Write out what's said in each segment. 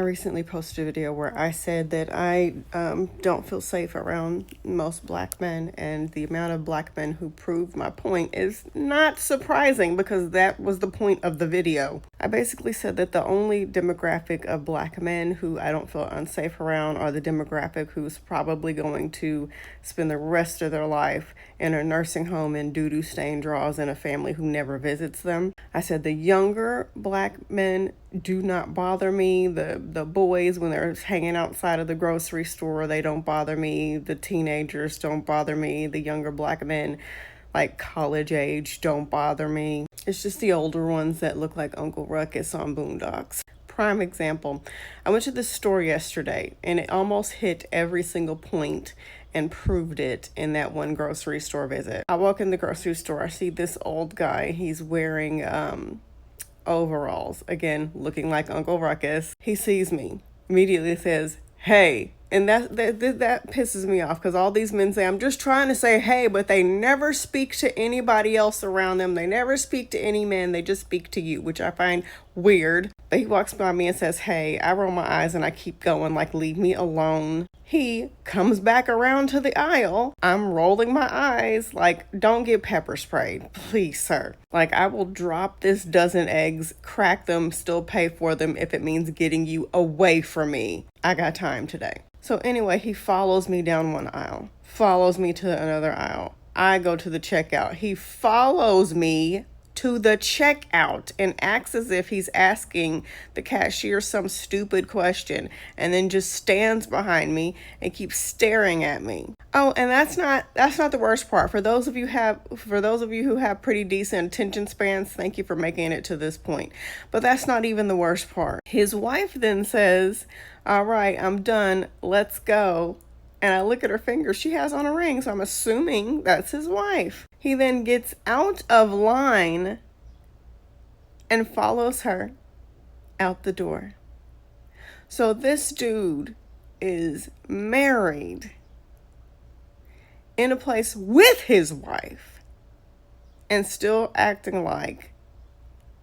recently posted a video where I said that I don't feel safe around most black men, and the amount of black men who proved my point is not surprising because that was the point of the video. I basically said that the only demographic of black men who I don't feel unsafe around are the demographic who's probably going to spend the rest of their life in a nursing home in doo-doo stained drawers in a family who never visits them. I said the younger black men do not bother me. The boys, when they're hanging outside of the grocery store, they don't bother me. The teenagers don't bother me. The younger black men, like college age, don't bother me. It's just the older ones that look like Uncle Ruckus on Boondocks. Prime example. I went to the store yesterday and it almost hit every single point and proved it in that one grocery store visit. I walk in the grocery store, I see this old guy. He's wearing overalls, again looking like Uncle Ruckus. He sees me, immediately says, "Hey." And that pisses me off because all these men say, "I'm just trying to say hey," but they never speak to anybody else around them. They never speak to any men. They just speak to you, which I find weird. But he walks by me and says, "Hey." I roll my eyes and I keep going, like, leave me alone. He comes back around to the aisle. I'm rolling my eyes like, don't get pepper sprayed, please, sir. Like, I will drop this dozen eggs, crack them, still pay for them if it means getting you away from me. I got time today. So anyway, he follows me down one aisle, follows me to another aisle. I go to the checkout. He follows me to the checkout and acts as if he's asking the cashier some stupid question, and then just stands behind me and keeps staring at me. Oh, and that's not the worst part. For those of you who have pretty decent attention spans, thank you for making it to this point. But that's not even the worst part. His wife then says, "All right, I'm done. Let's go." And I look at her finger. She has on a ring, so I'm assuming that's his wife. He then gets out of line and follows her out the door. So this dude is married in a place with his wife and still acting like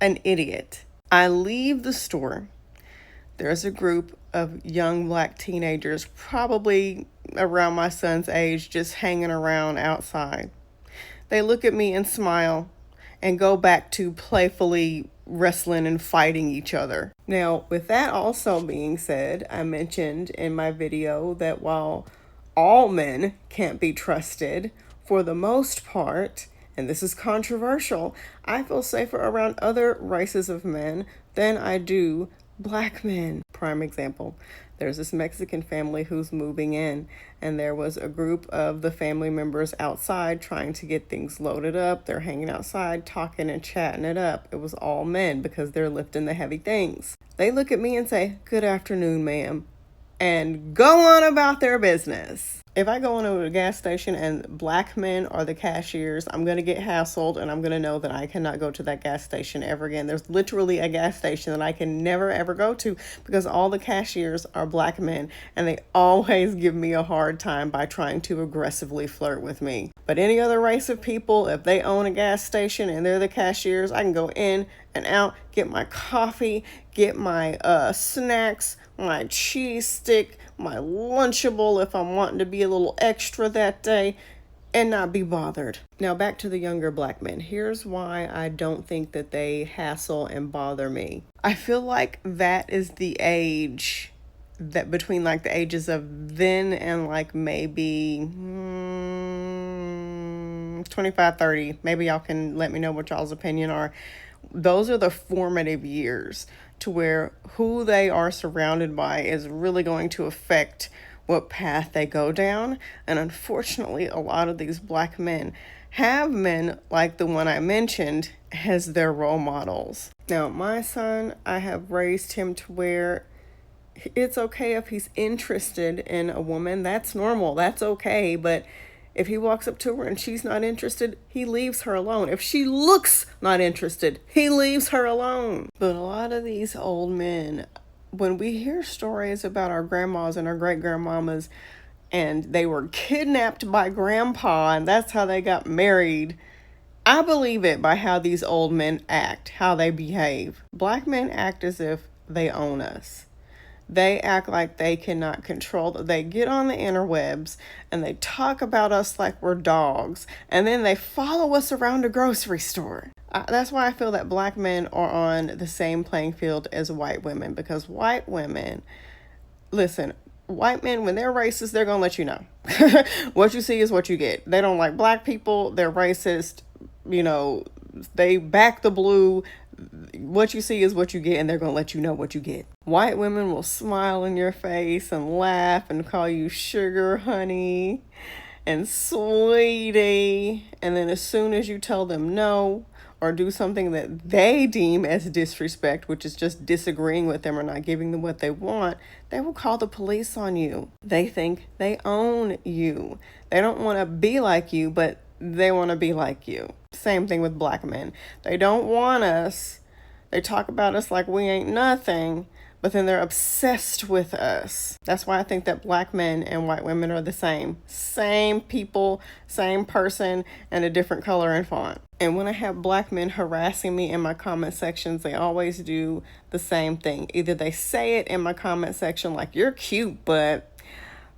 an idiot. I leave the store. There's a group of young black teenagers, probably around my son's age, just hanging around outside. They look at me and smile and go back to playfully wrestling and fighting each other. Now, with that also being said, I mentioned in my video that while all men can't be trusted, for the most part, and this is controversial, I feel safer around other races of men than I do black men. Prime example. There's this Mexican family who's moving in, and there was a group of the family members outside trying to get things loaded up. They're hanging outside, talking and chatting it up. It was all men because they're lifting the heavy things. They look at me and say, "Good afternoon, ma'am," and go on about their business. If I go into a gas station and black men are the cashiers, I'm going to get hassled and I'm going to know that I cannot go to that gas station ever again. There's literally a gas station that I can never ever go to because all the cashiers are black men and they always give me a hard time by trying to aggressively flirt with me. But any other race of people, if they own a gas station and they're the cashiers, I can go in and out, get my coffee, get my snacks, my cheese stick, my Lunchable if I'm wanting to be a little extra that day, and not be bothered. Now back to the younger black men. Here's why I don't think that they hassle and bother me. I feel like that is the age that between like the ages of then and like maybe 25, 30. Maybe y'all can let me know what y'all's opinion are. Those are the formative years to where who they are surrounded by is really going to affect what path they go down. And unfortunately, a lot of these black men have men like the one I mentioned as their role models. Now, my son, I have raised him to where it's okay if he's interested in a woman. That's normal. That's okay. But if he walks up to her and she's not interested, he leaves her alone. If she looks not interested, he leaves her alone. But a lot of these old men, when we hear stories about our grandmas and our great-grandmamas, and they were kidnapped by grandpa and that's how they got married, I believe it by how these old men act, how they behave. Black men act as if they own us. They act like they cannot control. They get on the interwebs and they talk about us like we're dogs, and then they follow us around a grocery store. That's why I feel that black men are on the same playing field as white women, because white women, listen, white men, when they're racist, they're going to let you know. What you see is what you get. They don't like black people. They're racist. You know, they back the blue. What you see is what you get, and they're going to let you know what you get. White women will smile in your face and laugh and call you sugar honey and sweetie. And then as soon as you tell them no, or do something that they deem as disrespect, which is just disagreeing with them or not giving them what they want, they will call the police on you. They think they own you. They don't want to be like you, but they want to be like you. Same thing with black men. They don't want us. They talk about us like we ain't nothing, but then they're obsessed with us. That's why I think that black men and white women are the same. Same people, same person, and a different color and font. And when I have black men harassing me in my comment sections, they always do the same thing. Either they say it in my comment section like, you're cute, but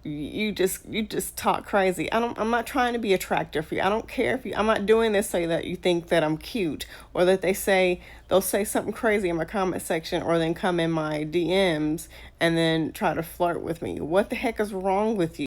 you just talk crazy. I'm not trying to be attractive for you. I don't care if I'm not doing this so that you think that I'm cute, or that they'll say something crazy in my comment section, or then come in my DMs and then try to flirt with me. What the heck is wrong with you?